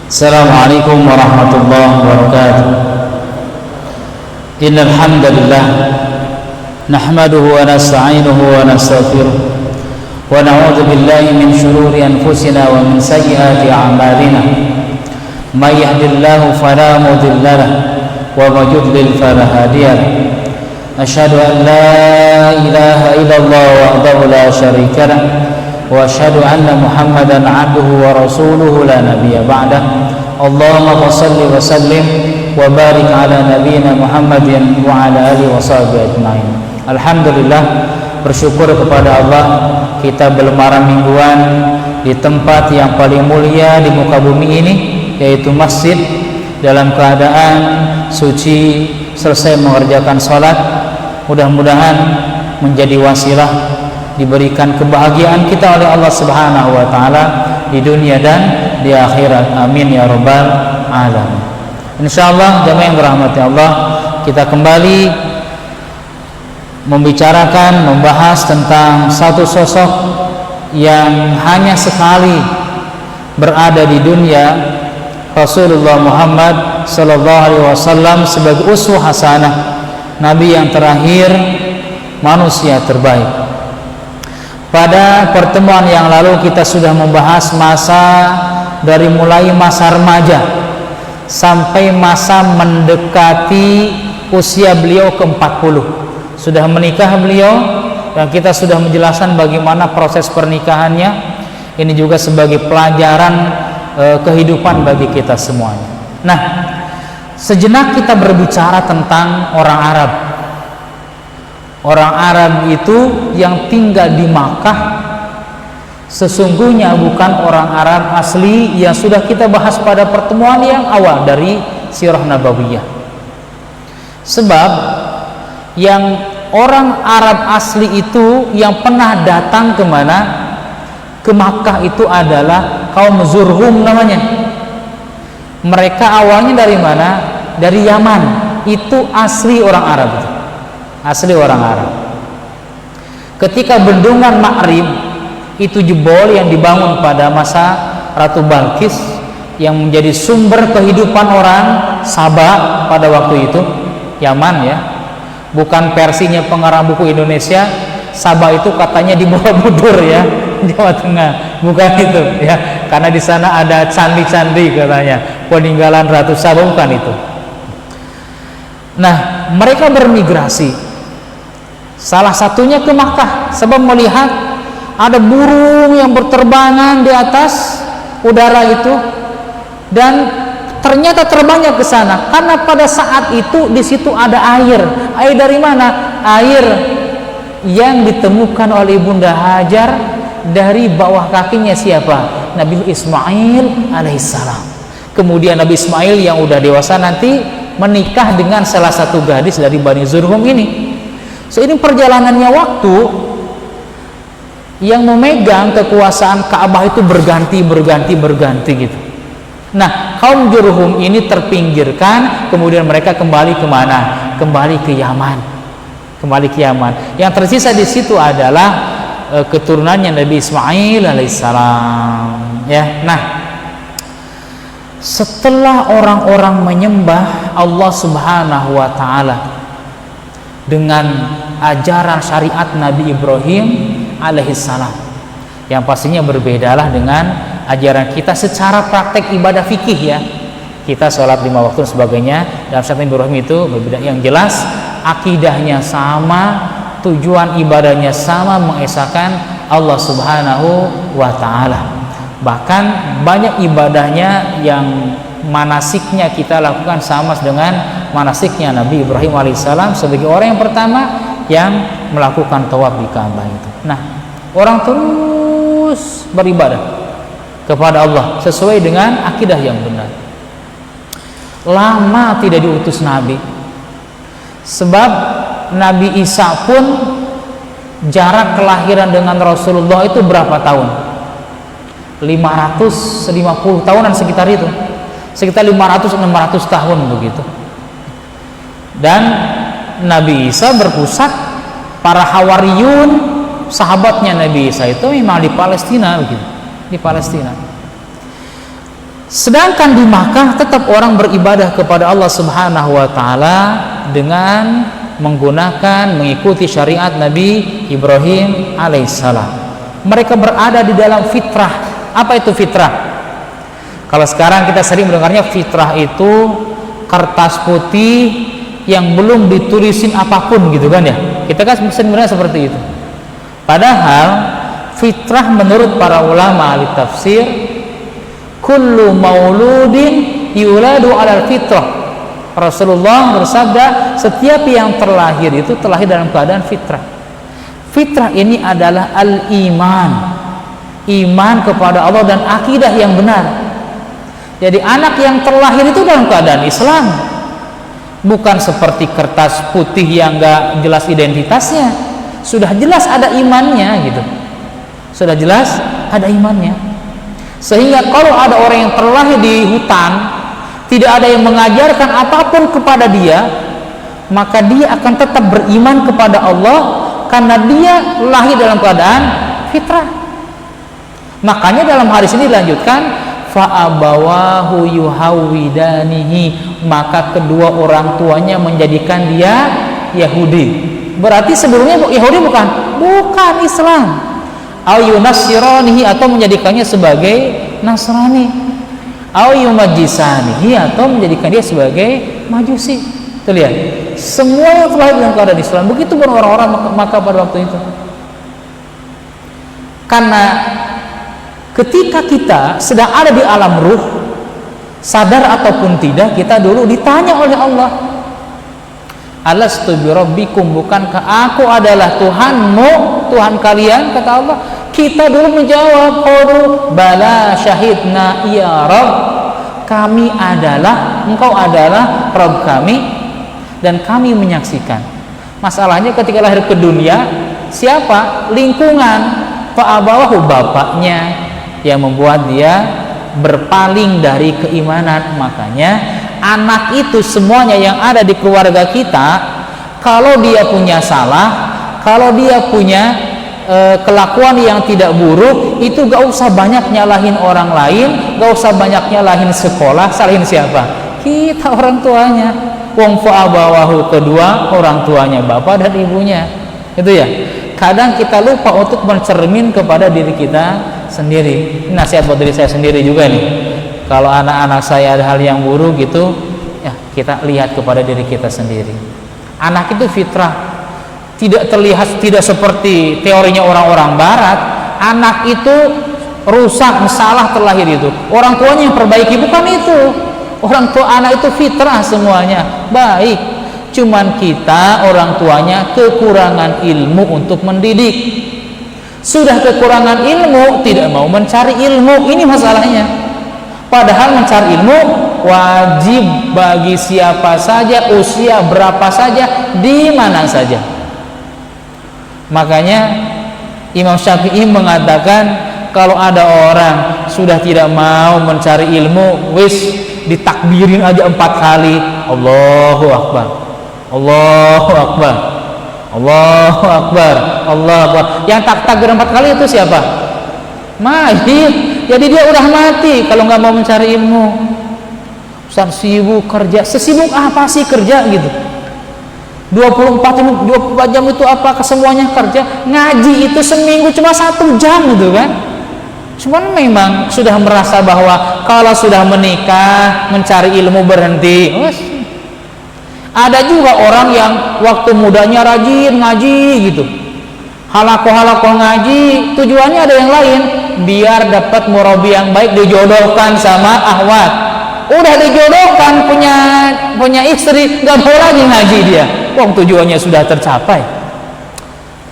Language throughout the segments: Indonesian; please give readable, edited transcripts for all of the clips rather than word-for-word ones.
Assalamualaikum warahmatullahi wabarakatuh. Innal hamdalillah nahmaduhu wa nasta'inuhu wa nastaghfiruh wa na'udzu billahi min shururi anfusina wa min sayyiati a'malina. May yahdihillahu fala mudilla lahu wa may yudlil fala hadiya lahu. Asyhadu an la ilaha illallah wahdahu la syarika lahu wa asyhadu anna Muhammadan 'abduhu wa rasuluhu la nabiyya ba'dah. Allahumma shalli wa sallim wa barik ala nabiyyina Muhammadin wa ala alihi wa sahbihi ajmain. Alhamdulillah, bersyukur kepada Allah kita berlebaran mingguan di tempat yang paling mulia di muka bumi ini, yaitu masjid, dalam keadaan suci, selesai mengerjakan salat. Mudah-mudahan menjadi wasilah diberikan kebahagiaan kita oleh Allah Subhanahu wa taala di dunia dan di akhirat. Amin ya rabbal alamin. Insyaallah jemaah yang dirahmati Allah, kita kembali membahas tentang satu sosok yang hanya sekali berada di dunia, Rasulullah Muhammad sallallahu alaihi wasallam sebagai uswah hasanah, nabi yang terakhir, manusia terbaik. Pada pertemuan yang lalu kita sudah membahas masa dari mulai masa remaja sampai masa mendekati usia beliau ke-40. Sudah menikah beliau dan kita sudah menjelaskan bagaimana proses pernikahannya. Ini juga sebagai pelajaran kehidupan bagi kita semuanya. Nah, sejenak kita berbicara tentang orang Arab. Orang Arab itu yang tinggal di Makkah sesungguhnya bukan orang Arab asli yang sudah kita bahas pada pertemuan yang awal dari Sirah Nabawiyah. Sebab yang orang Arab asli itu yang pernah datang kemana? Ke Makkah itu adalah kaum Zurhum namanya. Mereka awalnya dari mana? Dari Yaman. Itu asli orang Arab itu. Asli orang Arab. Ketika bendungan Ma'rib itu jebol yang dibangun pada masa Ratu Balkis yang menjadi sumber kehidupan orang Sabah pada waktu itu, Yaman ya, bukan versinya pengarang buku Indonesia. Sabah itu katanya di Borobudur ya, Jawa Tengah, bukan itu ya, karena di sana ada candi-candi katanya peninggalan Ratu Sabah, bukan itu. Nah, mereka bermigrasi. Salah satunya ke Makkah sebab melihat ada burung yang berterbangan di atas udara itu, dan ternyata terbangnya ke sana karena pada saat itu di situ ada air. Air dari mana? Air yang ditemukan oleh Bunda Hajar dari bawah kakinya siapa? Nabi Ismail alaihissalam. Kemudian Nabi Ismail yang udah dewasa nanti menikah dengan salah satu gadis dari Bani Zurhum ini. Seiring perjalanannya waktu, yang memegang kekuasaan Ka'bah itu berganti gitu. Nah, kaum Jurhum ini terpinggirkan, kemudian mereka kembali kemana? Kembali ke Yaman. Yang tersisa di situ adalah keturunannya Nabi Ismail alaihissalam. Ya, nah, setelah orang-orang menyembah Allah Subhanahu wa taala dengan ajaran syariat Nabi Ibrahim alaihissalam, yang pastinya berbedalah dengan ajaran kita secara praktek ibadah fikih ya. Kita sholat 5 waktu dan sebagainya, dalam syariat Ibrahim itu berbeda. Yang jelas akidahnya sama, tujuan ibadahnya sama, mengesahkan Allah Subhanahu wa taala. Bahkan banyak ibadahnya yang manasiknya kita lakukan sama dengan manasiknya Nabi Ibrahim alaihissalam sebagai orang yang pertama yang melakukan tawaf di Ka'bah itu. Nah, orang terus beribadah kepada Allah sesuai dengan akidah yang benar. Lama tidak diutus Nabi, sebab Nabi Isa pun jarak kelahiran dengan Rasulullah itu berapa tahun? 550 tahunan sekitar itu, sekitar 500-600 tahun begitu. Dan Nabi Isa berpusat, para Hawariyun, sahabatnya Nabi Isa itu memang di Palestina begitu, di Palestina. Sedangkan di Makkah tetap orang beribadah kepada Allah Subhanahu wa taala dengan mengikuti syariat Nabi Ibrahim alaihissalam. Mereka berada di dalam fitrah. Apa itu fitrah? Kalau sekarang kita sering mendengarnya fitrah itu kertas putih yang belum ditulisin apapun gitu kan ya. Kita kan sebenarnya seperti itu. Padahal fitrah menurut para ulama ahli tafsir, kullu mauludin yuladu alal fitrah. Rasulullah bersabda, setiap yang terlahir itu terlahir dalam keadaan fitrah. Fitrah ini adalah al-iman, iman kepada Allah dan akidah yang benar. Jadi anak yang terlahir itu dalam keadaan Islam, bukan seperti kertas putih yang gak jelas identitasnya. Sudah jelas ada imannya gitu, sudah jelas ada imannya. Sehingga kalau ada orang yang terlahir di hutan, tidak ada yang mengajarkan apapun kepada dia, maka dia akan tetap beriman kepada Allah karena dia lahir dalam keadaan fitrah. Makanya dalam hadis ini dilanjutkan, fa'abawahu yuhawidanihi, maka kedua orang tuanya menjadikan dia Yahudi. Berarti sebelumnya Yahudi bukan Islam. Au yunassiranihi, atau menjadikannya sebagai Nasrani. Au yumajjisanihi, atau menjadikan dia sebagai Majusi. Tuh lihat, semua yang terlahir dalam keadaan Islam. Begitu pun orang-orang Makkah pada waktu itu. Karena ketika kita sedang ada di alam ruh, sadar ataupun tidak, kita dulu ditanya oleh Allah, alastu birabbikum, bukankah aku adalah Tuhanmu, Tuhan kalian? Kata Allah. Kita dulu menjawab, qalu bala syahidna ya Rabb, kami adalah, engkau adalah Rabb kami dan kami menyaksikan. Masalahnya ketika lahir ke dunia, siapa? Lingkungan. Fa'abawahu, bapaknya yang membuat dia berpaling dari keimanan. Makanya anak itu semuanya yang ada di keluarga kita, kalau dia punya salah, kalau dia punya kelakuan yang tidak buruk, itu gak usah banyak nyalahin orang lain, gak usah banyak nyalahin sekolah. Salahin siapa? Kita, orang tuanya. Wong fa'abawahu, kedua orang tuanya, bapak dan ibunya. Itu ya. Kadang kita lupa untuk mencermin kepada diri kita sendiri. Ini nasihat buat diri saya sendiri juga nih. Kalau anak-anak saya ada hal yang buruk gitu, ya kita lihat kepada diri kita sendiri. Anak itu fitrah, tidak terlihat, tidak seperti teorinya orang-orang barat. Anak itu rusak, salah terlahir itu orang tuanya yang perbaiki, bukan itu. Orang tua anak itu fitrah semuanya baik, cuman kita orang tuanya kekurangan ilmu untuk mendidik. Sudah kekurangan ilmu, tidak mau mencari ilmu, ini masalahnya. Padahal mencari ilmu wajib bagi siapa saja, usia berapa saja, di mana saja. Makanya Imam Syafi'i mengatakan, kalau ada orang sudah tidak mau mencari ilmu, wis ditakbirin aja 4 kali, Allahu Akbar, Allahu Akbar, Allahu Akbar, Allahu Akbar. Yang takbir 4 kali itu siapa? Mayit. Jadi dia udah mati kalau nggak mau mencari ilmu. Ustaz sibuk kerja, sesibuk apa sih kerja gitu? 24 jam itu apakah semuanya kerja? Ngaji itu seminggu cuma 1 jam gitu kan. Cuman memang sudah merasa bahwa kalau sudah menikah mencari ilmu berhenti. Ada juga orang yang waktu mudanya rajin ngaji gitu, halakoh ngaji, tujuannya ada yang lain, biar dapat murabi yang baik, dijodohkan sama ahwat. Udah dijodohkan, punya istri, gak mau lagi ngaji dia. Wong tujuannya sudah tercapai.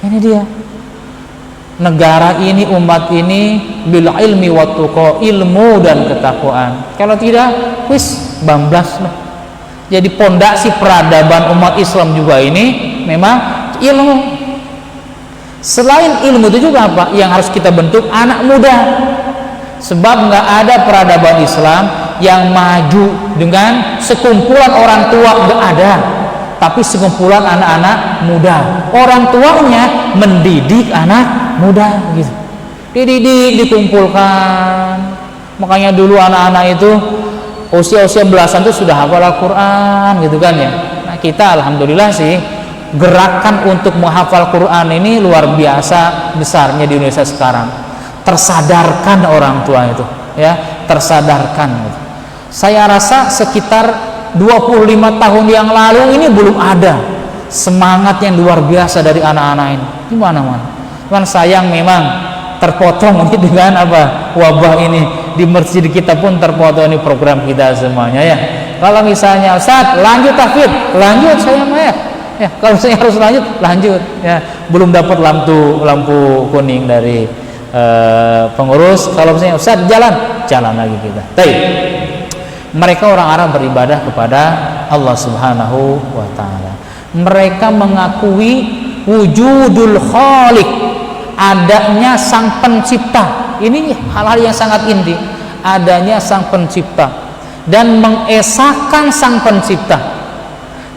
Ini dia. Negara ini, umat ini bil ilmi wa tuqa, ilmu dan ketakwaan. Kalau tidak, wis bamblas lah. Jadi pondasi peradaban umat Islam juga ini memang ilmu. Selain ilmu itu juga apa yang harus kita bentuk? Anak muda. Sebab nggak ada peradaban Islam yang maju dengan sekumpulan orang tua, nggak ada. Tapi sekumpulan anak-anak muda. Orang tuanya mendidik anak muda gitu. Dididik, dikumpulkan. Makanya dulu anak-anak itu usia-usia belasan itu sudah hafal Al-Quran gitu kan ya. Nah kita alhamdulillah sih gerakan untuk menghafal Quran ini luar biasa besarnya di Indonesia sekarang. Tersadarkan orang tua itu ya, tersadarkan gitu. Saya rasa sekitar 25 tahun yang lalu ini belum ada semangat yang luar biasa dari anak-anak ini di mana-mana. Cuman sayang memang terpotong ini dengan apa, wabah ini. Di masjid kita pun terpotong ini program kita semuanya ya. Kalau misalnya Ustaz lanjut tahfidz, lanjut saya mah ya. Kalau saya harus lanjut ya. Belum dapat lampu kuning dari pengurus. Kalau misalnya Ustaz jalan lagi kita. Baik. Mereka orang Arab beribadah kepada Allah Subhanahu wa taala. Mereka mengakui wujudul khaliq, adanya sang pencipta. Ini hal-hal yang sangat inti, adanya sang pencipta, dan mengesahkan sang pencipta,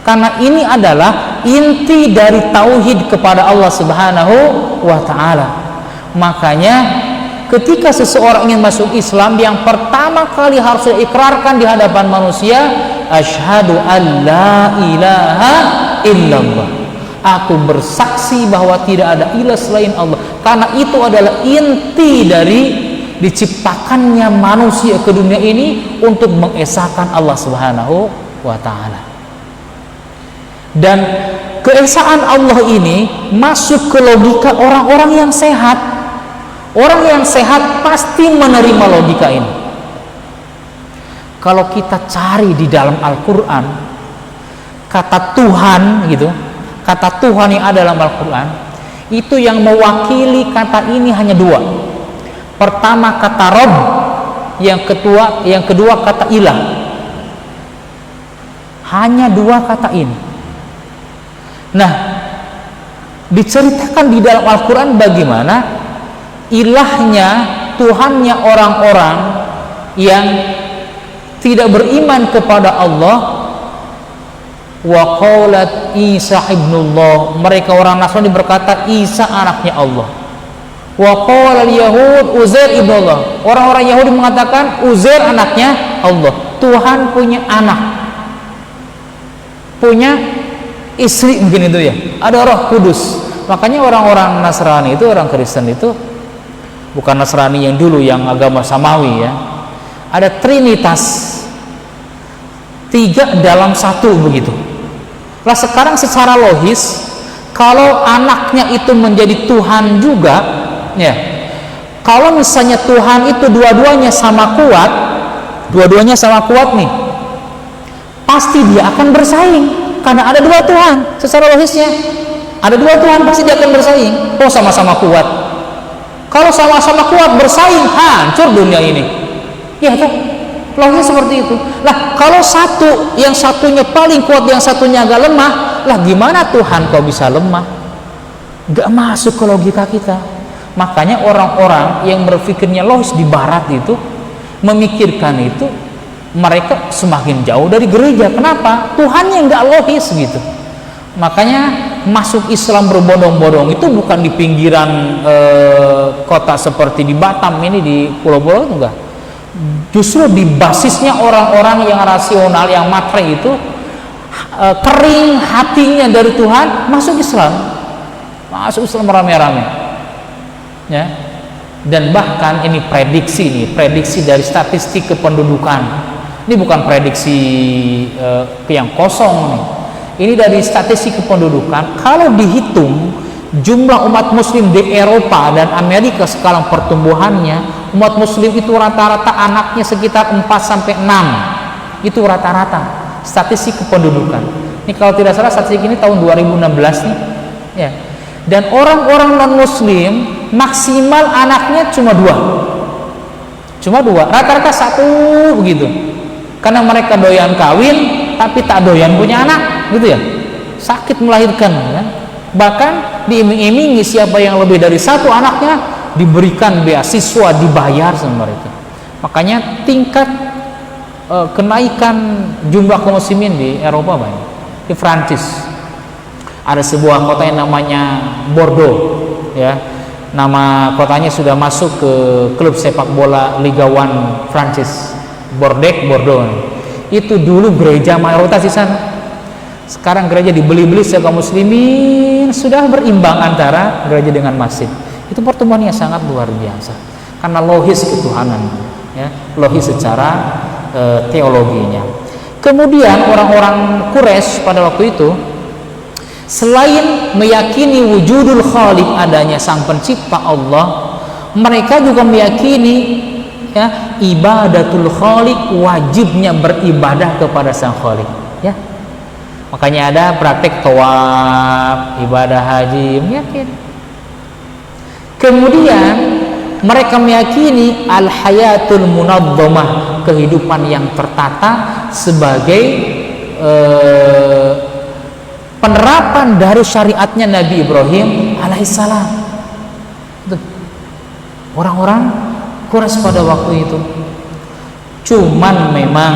karena ini adalah inti dari tauhid kepada Allah Subhanahu wa taala. Makanya ketika seseorang ingin masuk Islam, yang pertama kali harus diikrarkan di hadapan manusia, asyhadu an la ilaha illallah, aku bersaksi bahwa tidak ada ilah selain Allah. Karena itu adalah inti dari diciptakannya manusia ke dunia ini, untuk mengesahkan Allah Subhanahu wa taala. Dan keesaan Allah ini masuk ke logika orang-orang yang sehat. Orang yang sehat pasti menerima logika ini. Kalau kita cari di dalam Al-Quran, kata Tuhan gitu, kata Tuhan yang ada dalam Al-Quran itu yang mewakili kata ini hanya dua. Pertama kata Rabb, yang kedua kata ilah. Hanya dua kata ini. Nah, diceritakan di dalam Al-Quran bagaimana ilahnya, Tuhannya orang-orang yang tidak beriman kepada Allah. Wa qalat Isa ibnullah, mereka orang Nasrani berkata Isa anaknya Allah. Wa qala al-yahud Uzair ibnullah, orang-orang Yahudi mengatakan Uzair anaknya Allah. Tuhan punya anak, punya istri mungkin itu ya, ada Roh Kudus. Makanya orang-orang Nasrani itu, orang Kristen itu, bukan Nasrani yang dulu yang agama Samawi ya, ada Trinitas, 3 dalam 1 begitu. Lah sekarang secara logis, kalau anaknya itu menjadi Tuhan juga ya, kalau misalnya Tuhan itu dua-duanya sama kuat nih, pasti dia akan bersaing, karena ada 2 Tuhan. Secara logisnya ada 2 Tuhan, pasti dia akan bersaing. Oh sama-sama kuat. Kalau sama-sama kuat bersaing, hancur dunia ini ya kan? Logisnya seperti itu. Lah kalau yang satunya paling kuat, yang satunya agak lemah, lah gimana Tuhan kok bisa lemah? Gak masuk ke logika kita. Makanya orang-orang yang berpikirnya logis di barat itu, memikirkan itu, mereka semakin jauh dari gereja. Kenapa? Tuhannya gak logis gitu. Makanya masuk Islam berbondong-bondong itu bukan di pinggiran kota seperti di Batam ini, di pulau-pulau itu enggak. Justru di basisnya orang-orang yang rasional, yang matre itu, kering hatinya dari Tuhan, masuk Islam rame-rame ya. Dan bahkan ini prediksi dari statistik kependudukan. Ini bukan prediksi yang kosong nih. Ini dari statistik kependudukan. Kalau dihitung jumlah umat muslim di Eropa dan Amerika sekarang pertumbuhannya, umat muslim itu rata-rata anaknya sekitar 4-6. Itu rata-rata statistik kependudukan. Ini kalau tidak salah statistik ini tahun 2016 nih ya. Dan orang-orang non muslim maksimal anaknya cuma 2, rata-rata 1 begitu. Karena mereka doyan kawin tapi tak doyan punya anak gitu ya, sakit melahirkan ya. Bahkan diiming-imingi siapa yang lebih dari 1 anaknya diberikan beasiswa, dibayar sama mereka. Makanya tingkat kenaikan jumlah kaum muslimin di Eropa banyak. Di Prancis ada sebuah kota yang namanya Bordeaux ya, Nama kotanya sudah masuk ke klub sepak bola Liga 1 Prancis, Bordeaux. Itu dulu gereja mayoritas di sana. Sekarang gereja dibeli-beli oleh kaum muslimin, sudah berimbang antara gereja dengan masjid. Itu pertemuannya sangat luar biasa karena logis ketuhanan, ya, logis secara teologinya. Kemudian orang-orang Quraisy pada waktu itu selain meyakini wujudul khaliq, adanya sang pencipta Allah, mereka juga meyakini, ya, ibadatul khaliq, wajibnya beribadah kepada sang khaliq, ya. Makanya ada praktek tawaf, ibadah haji, meyakini. Kemudian mereka meyakini al-hayatul munazzamah, kehidupan yang tertata sebagai penerapan dari syariatnya Nabi Ibrahim alaihissalam. Orang-orang Quraisy pada waktu itu. Cuman memang,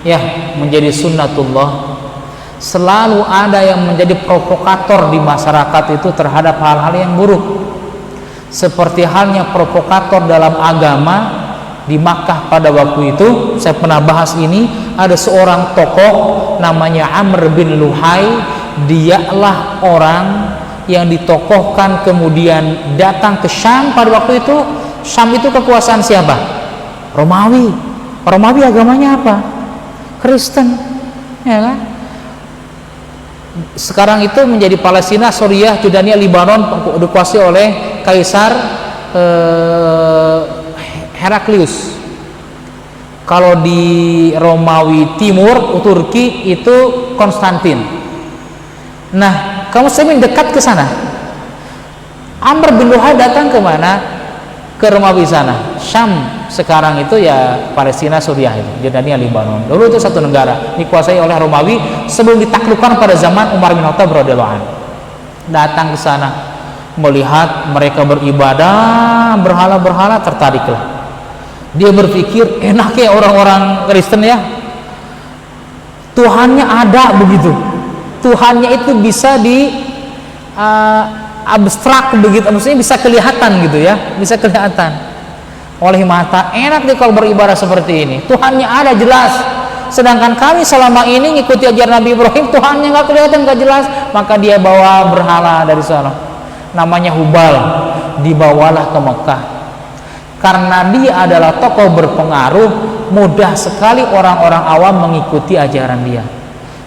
ya, menjadi sunnatullah, selalu ada yang menjadi provokator di masyarakat itu terhadap hal-hal yang buruk. Seperti halnya provokator dalam agama di Makkah pada waktu itu. Saya pernah bahas ini. Ada seorang tokoh namanya Amr bin Luhai. Dialah orang yang ditokohkan kemudian datang ke Syam pada waktu itu. Syam itu kekuasaan siapa? Romawi. Romawi agamanya apa? Kristen, ya kan? Sekarang itu menjadi Palestina, Suriah, Jordania, Libanon dikuasai oleh Kaisar Heraklius. Kalau di Romawi Timur, Turki itu Konstantin. Nah, kaum muslimin dekat ke sana. Amr bin Luhai datang ke mana? Ke Romawi sana. Syam sekarang itu ya Palestina, Suriah itu, Jordania, Libanon. Dulu itu satu negara dikuasai oleh Romawi sebelum ditaklukkan pada zaman Umar bin Khattab radhiyallahu anhu. Datang ke sana, melihat mereka beribadah berhala-berhala, tertariklah. Dia berpikir, enak ya orang-orang Kristen, ya, Tuhannya ada begitu. Tuhannya itu bisa di abstrak begitu, maksudnya bisa kelihatan gitu, ya, bisa kelihatan oleh mata. Enak deh kalau beribadah seperti ini, Tuhannya ada jelas. Sedangkan kami selama ini ngikuti ajaran Nabi Ibrahim, Tuhannya nggak kelihatan, nggak jelas. Maka dia bawa berhala dari sana, namanya Hubal, dibawalah ke Mekah. Karena dia adalah tokoh berpengaruh, mudah sekali orang-orang awam mengikuti ajaran dia.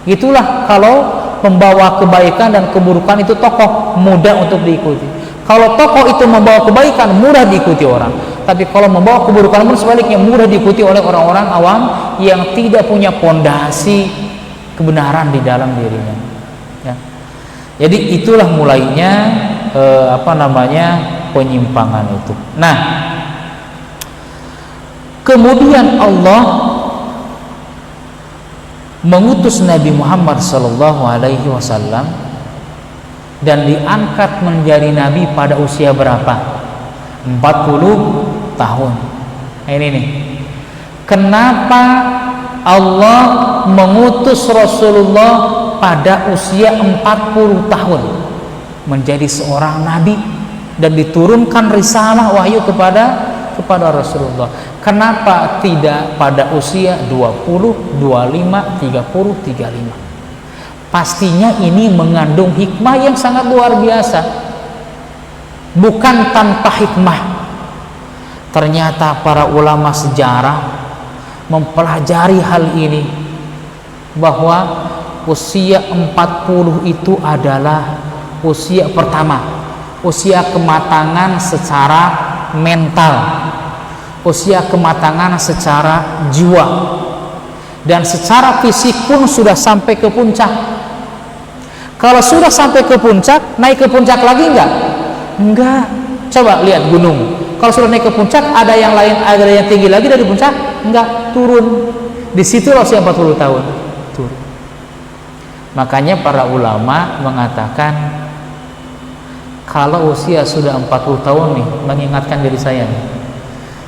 Itulah kalau membawa kebaikan dan keburukan itu tokoh mudah untuk diikuti. Kalau tokoh itu membawa kebaikan, mudah diikuti orang. Tapi kalau membawa keburukan pun sebaliknya, mudah diikuti oleh orang-orang awam yang tidak punya pondasi kebenaran di dalam dirinya, ya. Jadi itulah mulainya penyimpangan itu. Nah, kemudian Allah mengutus Nabi Muhammad sallallahu alaihi wasallam dan diangkat menjadi nabi pada usia berapa? 40 tahun. Nah, ini nih. Kenapa Allah mengutus Rasulullah pada usia 40 tahun menjadi seorang nabi dan diturunkan risalah wahyu kepada Rasulullah? Kenapa tidak pada usia 20, 25, 30, 35? Pastinya ini mengandung hikmah yang sangat luar biasa. Bukan tanpa hikmah. Ternyata para ulama sejarah mempelajari hal ini, bahwa usia 40 itu adalah usia pertama, usia kematangan secara mental, usia kematangan secara jiwa, dan secara fisik pun sudah sampai ke puncak. Kalau sudah sampai ke puncak, naik ke puncak lagi enggak. Coba lihat gunung, kalau sudah naik ke puncak, ada yang lain, ada yang tinggi lagi dari puncak? Enggak, turun. Di situ usia 40 tahun turun. Makanya para ulama mengatakan, kalau usia sudah 40 tahun nih, mengingatkan diri saya nih,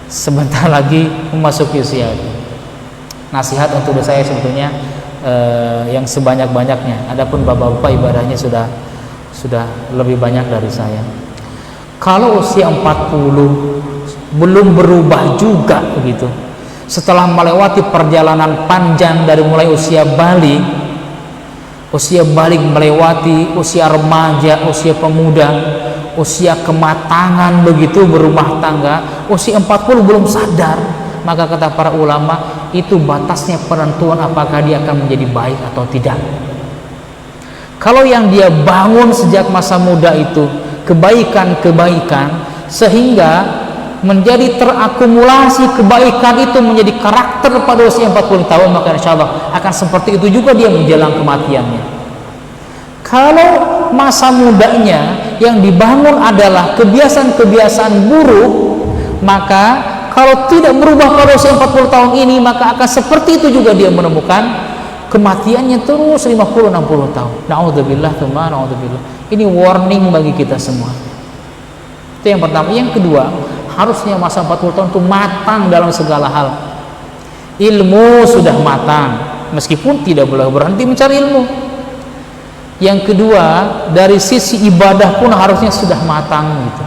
sebentar lagi memasuki usia itu. Nasihat untuk diri saya sebetulnya yang sebanyak-banyaknya. Adapun bapak-bapak ibadahnya sudah lebih banyak dari saya. Kalau usia 40 belum berubah juga begitu, setelah melewati perjalanan panjang dari mulai usia balik melewati usia remaja, usia pemuda, usia kematangan begitu berumah tangga, usia 40 belum sadar, maka kata para ulama itu batasnya penentuan apakah dia akan menjadi baik atau tidak. Kalau yang dia bangun sejak masa muda itu kebaikan-kebaikan sehingga menjadi terakumulasi kebaikan itu menjadi karakter pada usia 40 tahun, maka insya Allah akan seperti itu juga dia menjelang kematiannya. Kalau masa mudanya yang dibangun adalah kebiasaan-kebiasaan buruk, maka kalau tidak berubah pada usia 40 tahun ini, maka akan seperti itu juga dia menemukan kematiannya terus 50-60 tahun. Na'udzubillah, tsumma na'udzubillah. Ini warning bagi kita semua. Itu yang pertama. Yang kedua, harusnya masa 40 tahun itu matang dalam segala hal. Ilmu sudah matang, meskipun tidak boleh berhenti mencari ilmu. Yang kedua, dari sisi ibadah pun harusnya sudah matang gitu.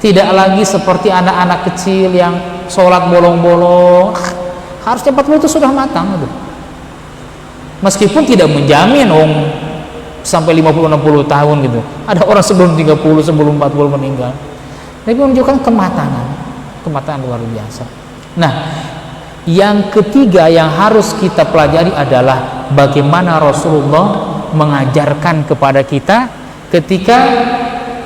Tidak lagi seperti anak-anak kecil yang sholat bolong-bolong. Harusnya 40 itu sudah matang gitu. Meskipun tidak menjamin sampai 50-60 tahun gitu. Ada orang sebelum 30, sebelum 40 meninggal. Tapi menunjukkan kematangan luar biasa. Nah, yang ketiga yang harus kita pelajari adalah bagaimana Rasulullah mengajarkan kepada kita ketika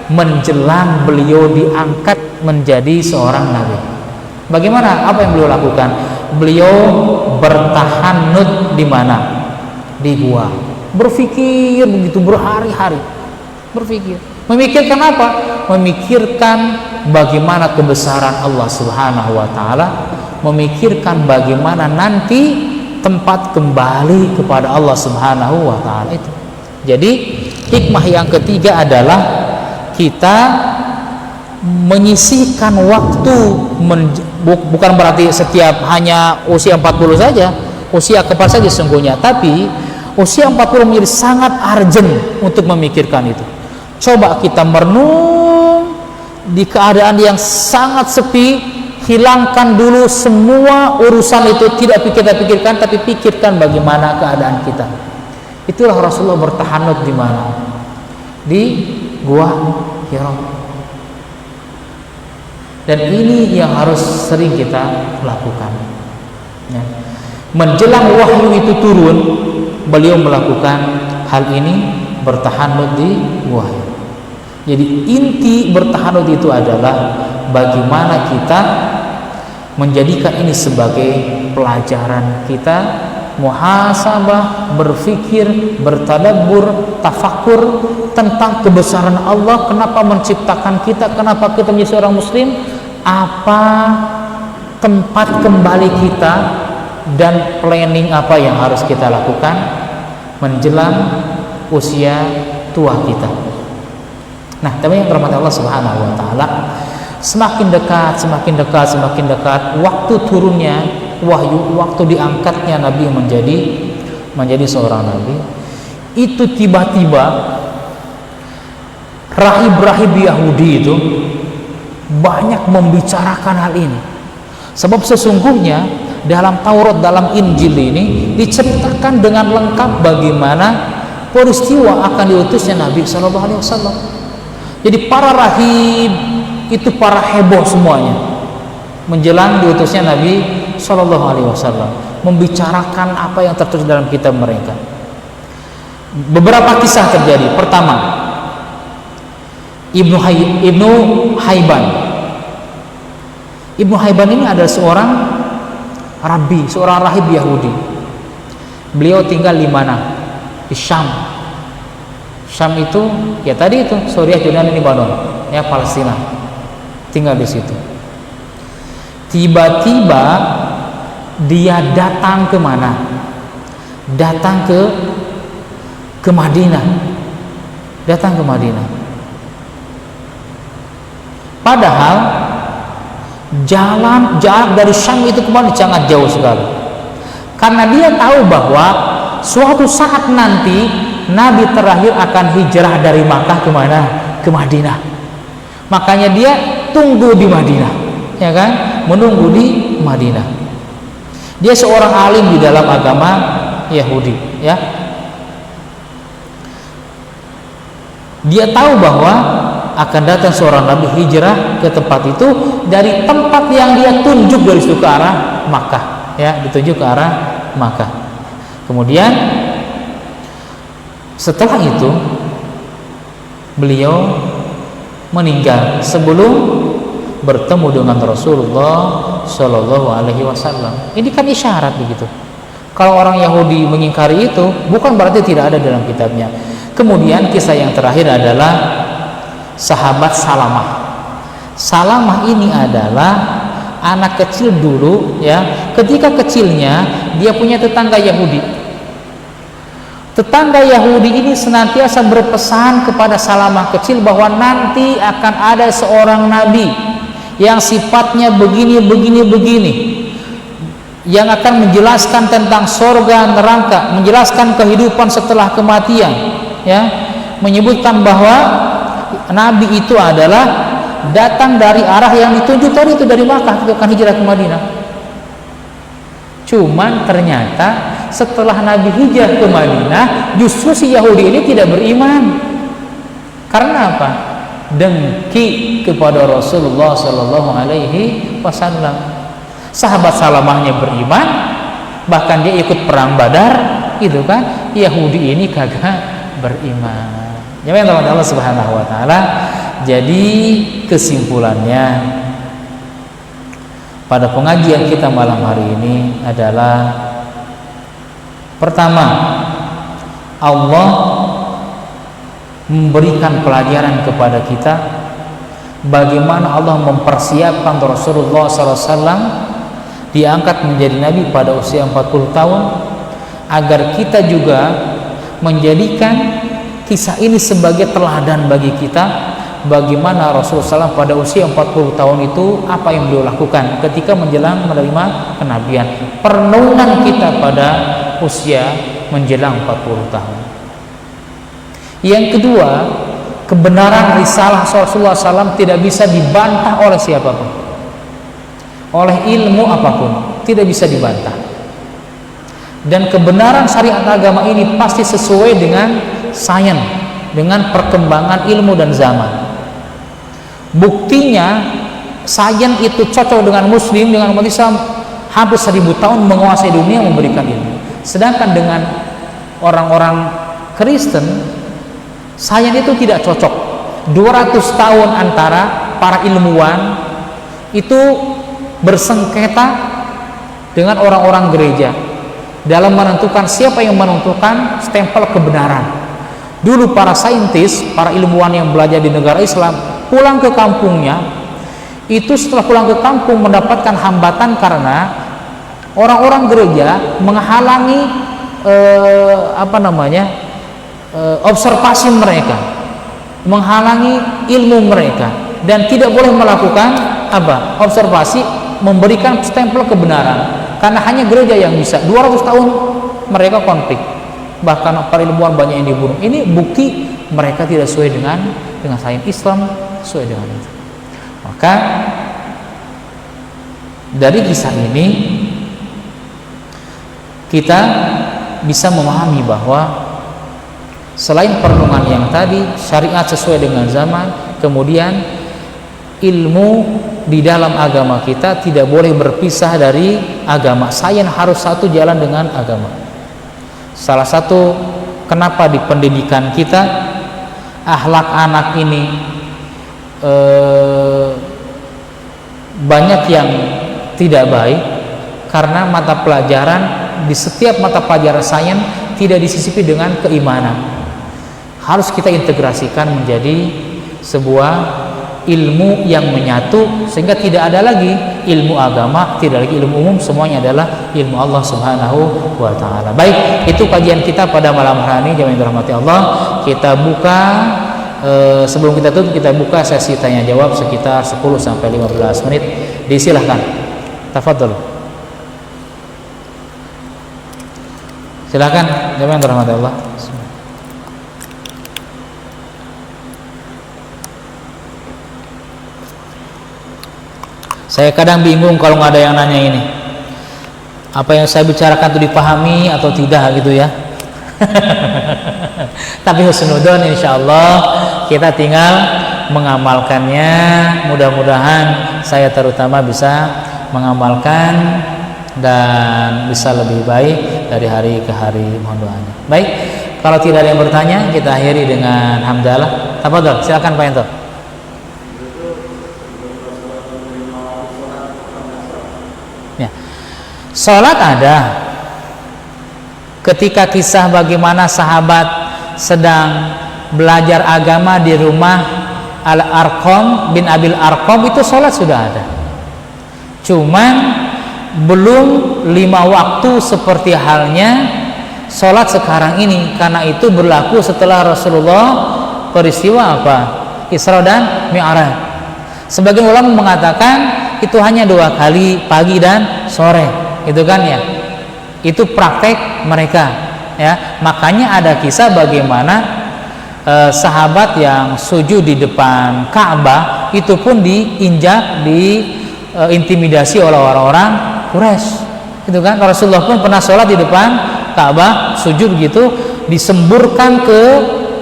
menjelang beliau diangkat menjadi seorang nabi. Bagaimana? Apa yang beliau lakukan? Beliau bertahannud di mana? Di gua. Berpikir begitu berhari-hari. Berpikir. Memikirkan apa? Memikirkan bagaimana kebesaran Allah Subhanahu wa taala, memikirkan bagaimana nanti tempat kembali kepada Allah Subhanahu wa taala itu. Jadi, hikmah yang ketiga adalah kita menyisihkan waktu, bukan berarti setiap hanya usia 40 saja, usia kapan saja sesungguhnya, tapi usia 40 menjadi sangat urgent untuk memikirkan itu. Coba kita merenung di keadaan yang sangat sepi, hilangkan dulu semua urusan itu, tidak kita pikirkan, tapi pikirkan bagaimana keadaan kita. Itulah Rasulullah bertahannud di mana? Di Gua Hira. Dan ini yang harus sering kita lakukan ya. Menjelang wahyu itu turun, beliau melakukan hal ini, bertahannud di Gua Hira. Jadi inti bertahannud itu adalah bagaimana kita menjadikan ini sebagai pelajaran kita, muhasabah, berfikir, bertadabbur, tafakur tentang kebesaran Allah, kenapa menciptakan kita, kenapa kita menjadi seorang muslim, apa tempat kembali kita, dan planning apa yang harus kita lakukan menjelang usia tua kita. Nah, tapi yang dirahmati Allah Subhanahu wa taala, semakin dekat waktu turunnya wahyu, waktu diangkatnya Nabi menjadi seorang nabi, itu tiba-tiba rahib-rahib Yahudi itu banyak membicarakan hal ini. Sebab sesungguhnya dalam Taurat, dalam Injil ini diceritakan dengan lengkap bagaimana peristiwa akan diutusnya Nabi Sallallahu Alaihi Wasallam. Jadi para rahib itu para heboh semuanya menjelang diutusnya Nabi Sallallahu Alaihi Wasallam, membicarakan apa yang tertulis dalam kitab mereka. Beberapa kisah terjadi. Pertama, Ibnu Haiban. Ibnu Haiban ini adalah seorang rabi, seorang rahib Yahudi. Beliau tinggal di mana? Di Syam. Syam itu ya tadi itu Suriah, Jordan, Lebanon, ya Palestina. Tinggal di situ. Tiba-tiba dia datang ke mana? Datang ke Madinah. Datang ke Madinah. Padahal jarak dari Syam itu kemana sangat jauh sekali. Karena dia tahu bahwa suatu saat nanti Nabi terakhir akan hijrah dari Makkah ke mana? Ke Madinah. Makanya dia tunggu di Madinah, ya kan? Menunggu di Madinah. Dia seorang alim di dalam agama Yahudi, ya. Dia tahu bahwa akan datang seorang nabi hijrah ke tempat itu dari tempat yang dia tunjuk dari situ ke arah Makkah, ya, ditunjuk ke arah Makkah. Kemudian setelah itu beliau meninggal sebelum bertemu dengan Rasulullah Shallallahu Alaihi Wasallam. Ini kan isyarat begitu. Kalau orang Yahudi mengingkari itu, bukan berarti tidak ada dalam kitabnya. Kemudian kisah yang terakhir adalah sahabat Salamah. Salamah ini adalah anak kecil dulu, ya. Ketika kecilnya dia punya tetangga Yahudi. Tetangga Yahudi ini senantiasa berpesan kepada Salamah kecil bahwa nanti akan ada seorang nabi yang sifatnya begini, yang akan menjelaskan tentang sorga, neraka, menjelaskan kehidupan setelah kematian, ya, menyebutkan bahwa nabi itu adalah datang dari arah yang ditunjuk tadi itu, dari Makkah, itu akan hijrah ke Madinah. Cuman ternyata setelah Nabi hijrah ke Madinah, justru si Yahudi ini tidak beriman. Karena apa? Dengki kepada Rasulullah Sallallahu Alaihi Wasallam. Sahabat Salamahnya beriman, bahkan dia ikut perang Badar, itu kan. Yahudi ini kagak beriman. Ya, teman-teman Allah Subhanahu Wa Taala. Jadi kesimpulannya pada pengajian kita malam hari ini adalah, pertama, Allah memberikan pelajaran kepada kita bagaimana Allah mempersiapkan Rasulullah SAW diangkat menjadi nabi pada usia 40 tahun, agar kita juga menjadikan kisah ini sebagai teladan bagi kita, bagaimana Rasulullah SAW pada usia 40 tahun itu apa yang beliau lakukan ketika menjelang menerima kenabian. Perenungan kita pada usia menjelang 40 tahun. Yang kedua, kebenaran risalah Rasulullah SAW tidak bisa dibantah oleh siapapun, oleh ilmu apapun, tidak bisa dibantah. Dan kebenaran syariat agama ini pasti sesuai dengan sains, dengan perkembangan ilmu dan zaman. Buktinya sains itu cocok dengan muslim, dengan umat Islam hampir 1000 tahun menguasai dunia, memberikan ilmu. Sedangkan dengan orang-orang Kristen, sains itu tidak cocok. 200 tahun antara para ilmuwan itu bersengketa dengan orang-orang gereja dalam menentukan siapa yang menentukan stempel kebenaran. Dulu para saintis, para ilmuwan yang belajar di negara Islam pulang ke kampungnya, itu setelah pulang ke kampung mendapatkan hambatan karena orang-orang gereja menghalangi observasi mereka, menghalangi ilmu mereka, dan tidak boleh melakukan observasi, memberikan stempel kebenaran, karena hanya gereja yang bisa. 200 tahun mereka konflik, bahkan para ilmuwan banyak yang dibunuh. Ini bukti mereka tidak sesuai dengan sains. Islam sesuai dengan itu. Maka dari kisah ini kita bisa memahami bahwa selain perenungan yang tadi, syariat sesuai dengan zaman, kemudian ilmu di dalam agama kita tidak boleh berpisah dari agama. Sains harus satu jalan dengan agama. Salah satu kenapa di pendidikan kita akhlak anak ini banyak yang tidak baik, karena mata pelajaran di setiap mata pelajaran sains tidak disisipi dengan keimanan. Harus kita integrasikan menjadi sebuah ilmu yang menyatu, sehingga tidak ada lagi ilmu agama, tidak lagi ilmu umum, semuanya adalah ilmu Allah Subhanahu wa Ta'ala. Baik, itu kajian kita pada malam hari ini. Jemaah yang dirahmati Allah, kita buka sebelum kita tutup, kita buka sesi tanya jawab sekitar 10-15 menit. Disilahkan, tafadhol. Silakan jemaah yang dirahmati Allah. Saya kadang bingung kalau nggak ada yang nanya ini. Apa yang saya bicarakan itu dipahami atau tidak gitu ya. Tapi husnudon insyaallah kita tinggal mengamalkannya. Mudah-mudahan saya terutama bisa mengamalkan dan bisa lebih baik dari hari ke hari. Mohon doanya. Baik, kalau tidak ada yang bertanya kita akhiri dengan hamdalah. Tafadhol, silakan Pak Yanto. Ya. Salat ada. Ketika kisah bagaimana sahabat sedang belajar agama di rumah Al-Arqam bin Abil Arqam, itu salat sudah ada. Cuman belum 5 waktu seperti halnya salat sekarang ini, karena itu berlaku setelah Rasulullah peristiwa apa? Isra dan Mi'raj. Sebagian ulama mengatakan itu hanya 2 kali, pagi dan sore, gitu kan ya. Itu praktek mereka ya. Makanya ada kisah bagaimana sahabat yang sujud di depan Ka'bah itu pun diinjak, diintimidasi oleh orang-orang Quraisy, gitu kan. Rasulullah pun pernah sholat di depan Ka'bah, sujud gitu, disemburkan ke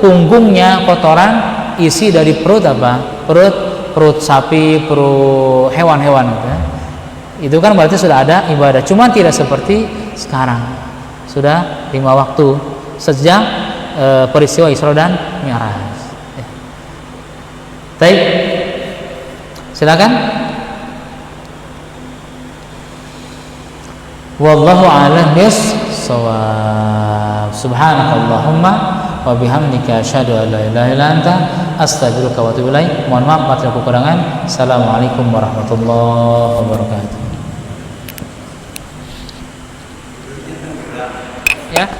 punggungnya kotoran isi dari perut apa? Perut sapi, perut hewan-hewan gitu ya. Itu kan berarti sudah ada ibadah, cuma tidak seperti sekarang. Sudah 5 waktu sejak peristiwa Isra dan Mi'raj. Baik, silakan. Wallahu a'lam bis-shawab. Subhanakallahumma wa bihamdika asyhadu an la ilaha illa anta astaghfiruka wa atubu ilaik. Mohon maaf atas kekurangan. Assalamualaikum warahmatullahi wabarakatuh. Ya,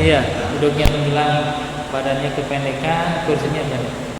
iya, duduknya tenggelam, badannya kependekan, kursinya pendek.